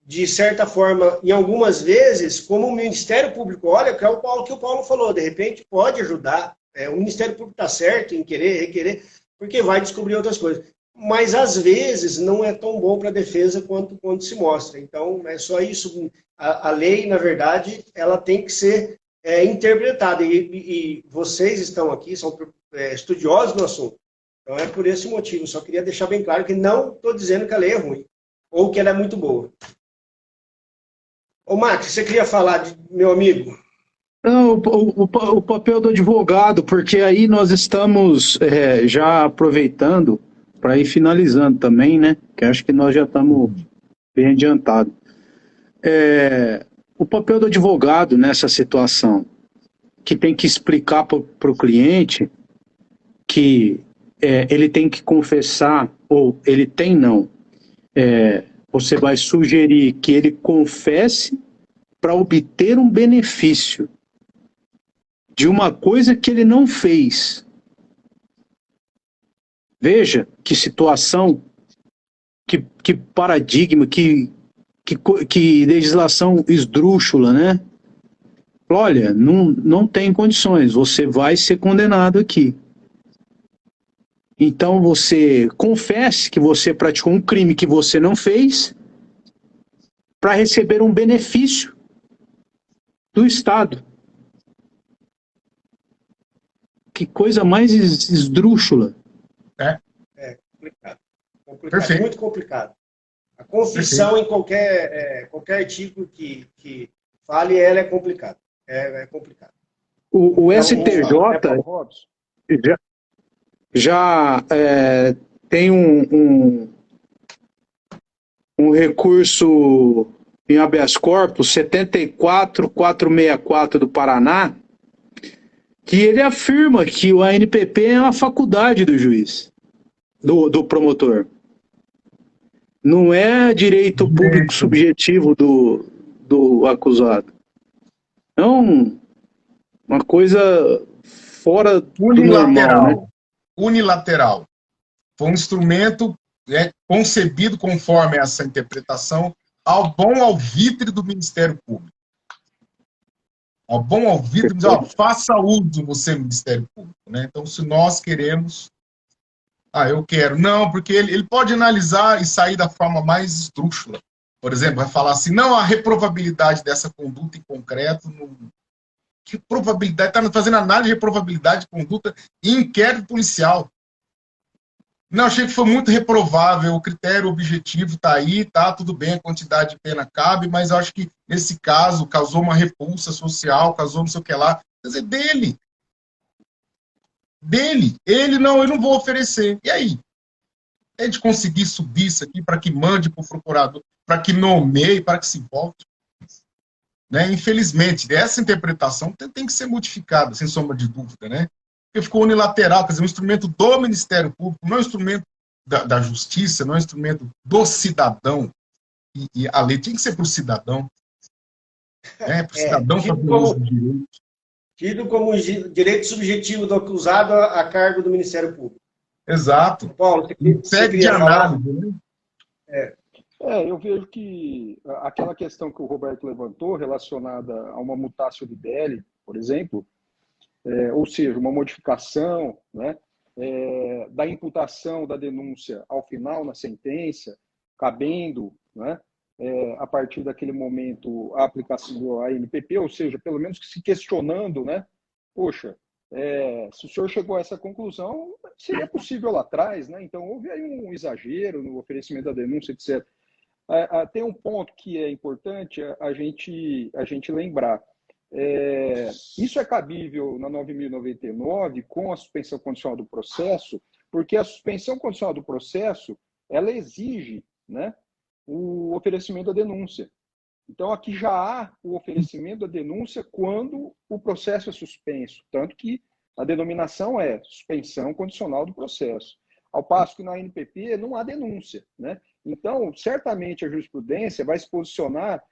de certa forma, em algumas vezes, como o Ministério Público olha, que é o Paulo, que o Paulo falou, de repente pode ajudar, o Ministério Público está certo em querer, requerer, porque vai descobrir outras coisas. Mas, às vezes, não é tão bom para a defesa quanto quando se mostra. Então, é só isso. A lei, na verdade, ela tem que ser interpretada. E vocês estão aqui, são estudiosos no assunto. Então, é por esse motivo. Só queria deixar bem claro que não estou dizendo que a lei é ruim, ou que ela é muito boa. Ô, Max, você queria falar, meu amigo? Não, o papel do advogado, porque aí nós estamos já aproveitando para ir finalizando também, né? Que acho que nós já estamos bem adiantados. O papel do advogado nessa situação, que tem que explicar para o cliente que ele tem que confessar, ou ele tem não, você vai sugerir que ele confesse para obter um benefício de uma coisa que ele não fez. Veja que situação, que paradigma, que legislação esdrúxula, né? Olha, não tem condições, você vai ser condenado aqui. Então você confesse que você praticou um crime que você não fez para receber um benefício do Estado. Que coisa mais esdrúxula. Complicado. Perfeito. Muito complicado. A confissão em qualquer artigo que fale, ela é complicada. É complicado. O STJ já tem um recurso em habeas corpus 74464 do Paraná, que ele afirma que o ANPP é uma faculdade do juiz, do promotor. Não é direito público subjetivo do acusado. É uma coisa fora do normal, né? Unilateral. Foi um instrumento concebido conforme essa interpretação ao bom alvitre do Ministério Público. Ao bom alvitre, faça uso você, Ministério Público. Né? Então, se nós queremos... eu quero. Não, porque ele pode analisar e sair da forma mais esdrúxula. Por exemplo, vai falar assim, não, a reprovabilidade dessa conduta em concreto... Que probabilidade? Está fazendo análise de reprovabilidade de conduta em inquérito policial. Não, achei que foi muito reprovável, o critério objetivo está aí, tá, tudo bem, a quantidade de pena cabe, mas eu acho que nesse caso causou uma repulsa social, causou não sei o que lá. Quer dizer, dele. Eu não vou oferecer. E aí? A gente conseguir subir isso aqui para que mande para o procurador, para que nomeie, para que se volte. Né? Infelizmente, essa interpretação tem que ser modificada, sem sombra de dúvida, né? Porque ficou unilateral, quer dizer, um instrumento do Ministério Público, não é um instrumento da justiça, não é um instrumento do cidadão. E a lei tem que ser para o cidadão. Para o cidadão fazer uso do direito. Tido como direito subjetivo do acusado a cargo do Ministério Público. Exato. Paulo, segue de análise, né? Eu vejo que aquela questão que o Roberto levantou, relacionada a uma mutatio libelli, por exemplo, ou seja, uma modificação, né, da imputação da denúncia ao final, na sentença, cabendo, né, a partir daquele momento, a aplicação do ANPP, ou seja, pelo menos se questionando, né, poxa, se o senhor chegou a essa conclusão, seria possível lá atrás, né? Então houve aí um exagero no oferecimento da denúncia, etc. Tem um ponto que é importante a gente lembrar. Isso é cabível na 9.099 com a suspensão condicional do processo, porque a suspensão condicional do processo ela exige, né, o oferecimento da denúncia. Então, aqui já há o oferecimento da denúncia quando o processo é suspenso, tanto que a denominação é suspensão condicional do processo. Ao passo que na ANPP não há denúncia, né? Então, certamente a jurisprudência vai se posicionar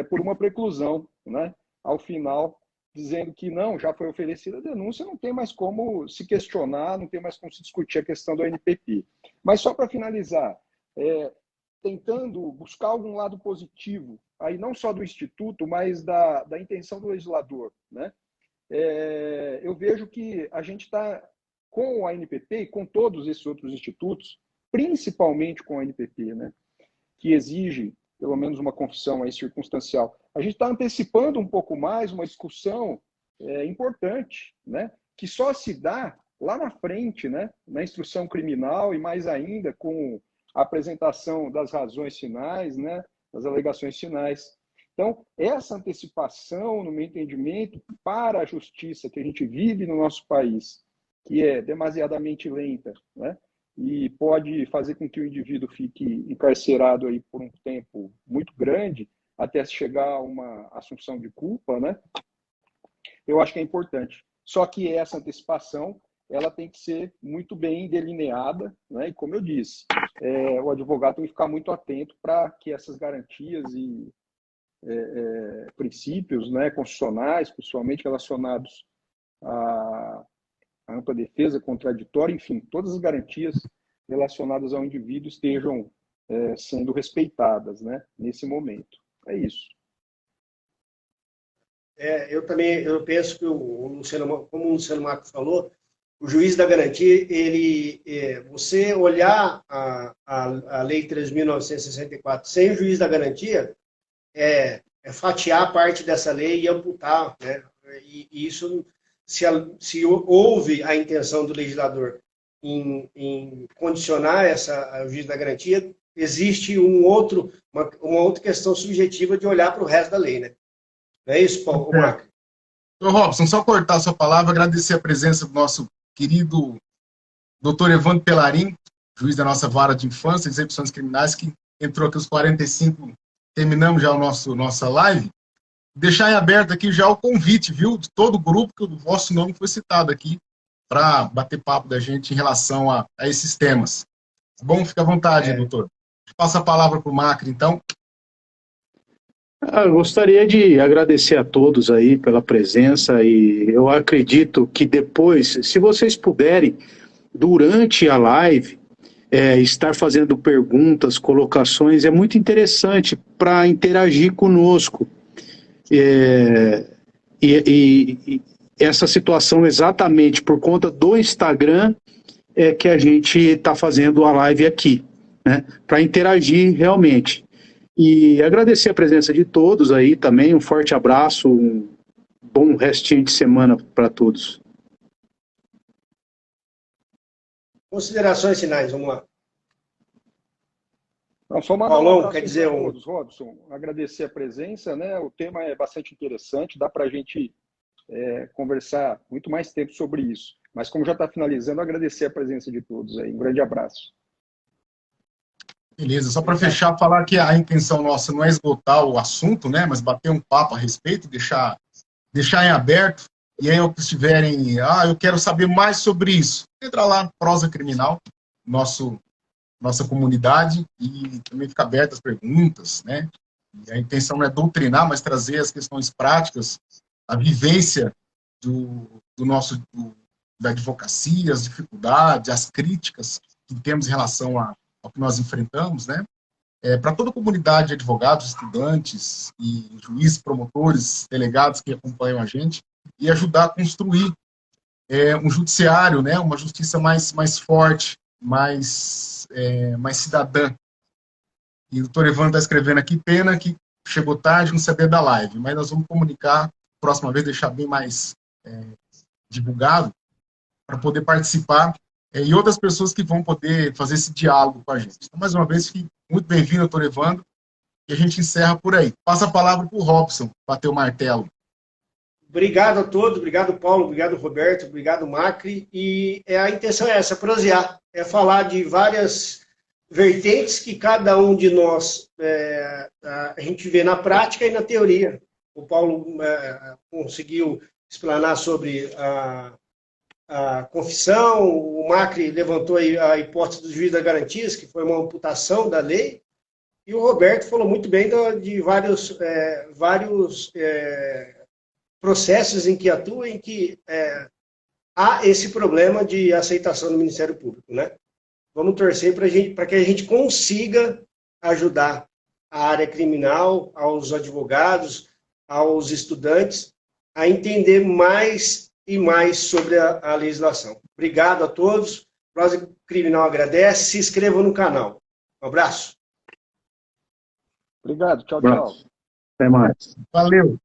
por uma preclusão, né? Ao final, dizendo que não, já foi oferecida a denúncia, não tem mais como se questionar, não tem mais como se discutir a questão do ANPP. Mas só para finalizar, tentando buscar algum lado positivo, aí não só do Instituto, mas da intenção do legislador, né? Eu vejo que a gente está, com a ANPP e com todos esses outros institutos, principalmente com a ANPP, né, que exige pelo menos uma confissão aí circunstancial, a gente está antecipando um pouco mais uma discussão importante, né, que só se dá lá na frente, né, na instrução criminal e mais ainda com a apresentação das razões finais, né, das alegações finais. Então, essa antecipação, no meu entendimento, para a justiça que a gente vive no nosso país, que é demasiadamente lenta, né, e pode fazer com que o indivíduo fique encarcerado aí por um tempo muito grande, até chegar a uma assunção de culpa, né, eu acho que é importante. Só que essa antecipação ela tem que ser muito bem delineada, né, e como eu disse, o advogado tem que ficar muito atento para que essas garantias e princípios, né, constitucionais, principalmente relacionados à ampla defesa, contraditória, enfim, todas as garantias relacionadas ao indivíduo estejam sendo respeitadas, né, nesse momento. É isso. Eu penso que como o Luciano Marco falou, o juiz da garantia, você olhar a Lei 3.964 sem o juiz da garantia, é fatiar parte dessa lei e amputar, né? E isso, se houve a intenção do legislador em condicionar o juiz da garantia, existe uma outra questão subjetiva de olhar para o resto da lei, né? Não é isso, Paulo? Ô, Robson, só cortar a sua palavra, agradecer a presença do nosso querido doutor Evandro Pelarim, juiz da nossa vara de infância e execuções criminais, que entrou aqui aos 45, terminamos já nossa live. Deixar em aberto aqui já o convite, viu, de todo o grupo, que o vosso nome foi citado aqui, para bater papo da gente em relação a esses temas. Tá bom? Fica à vontade, doutor. Passa a palavra para o Macri, então. Eu gostaria de agradecer a todos aí pela presença e eu acredito que depois, se vocês puderem, durante a live, estar fazendo perguntas, colocações, é muito interessante para interagir conosco. E essa situação exatamente por conta do Instagram é que a gente está fazendo a live aqui, né, para interagir realmente. E agradecer a presença de todos aí também, um forte abraço, um bom restinho de semana para todos. Considerações finais, vamos lá. Não, só uma Paulão, quer dizer todos, Robson, agradecer a presença, né? O tema é bastante interessante, dá para a gente conversar muito mais tempo sobre isso. Mas como já está finalizando, agradecer a presença de todos aí. Um grande abraço. Beleza, só para fechar, falar que a intenção nossa não é esgotar o assunto, né, mas bater um papo a respeito, deixar em aberto, e aí, que estiverem, eu quero saber mais sobre isso, entra lá, Prosa Criminal, nossa comunidade, e também fica aberto as perguntas, né, e a intenção não é doutrinar, mas trazer as questões práticas, a vivência da advocacia, as dificuldades, as críticas que temos em relação ao que nós enfrentamos, né? Para toda a comunidade de advogados, estudantes, e juízes, promotores, delegados que acompanham a gente, e ajudar a construir um judiciário, né? Uma justiça mais forte, mais cidadã. E o doutor Evandro está escrevendo aqui, pena que chegou tarde, não sabia da live, mas nós vamos comunicar, próxima vez, deixar bem mais divulgado, para poder participar, e outras pessoas que vão poder fazer esse diálogo com a gente. Então, mais uma vez, fique muito bem-vindo, doutor Evandro, e a gente encerra por aí. Passa a palavra para o Robson, bater o martelo. Obrigado a todos, obrigado, Paulo, obrigado, Roberto, obrigado, Macri, e a intenção é essa, prosear, falar de várias vertentes que cada um de nós a gente vê na prática e na teoria. O Paulo conseguiu explanar sobre a confissão, o Macri levantou a hipótese do juiz das garantias, que foi uma amputação da lei, e o Roberto falou muito bem de vários processos em que atua, em que há esse problema de aceitação do Ministério Público, né? Vamos torcer para que a gente consiga ajudar a área criminal, aos advogados, aos estudantes, a entender mais e mais sobre a legislação. Obrigado a todos. Prosa Criminal agradece. Se inscrevam no canal. Um abraço. Obrigado. Tchau, Abraço. tchau. Até mais. Valeu.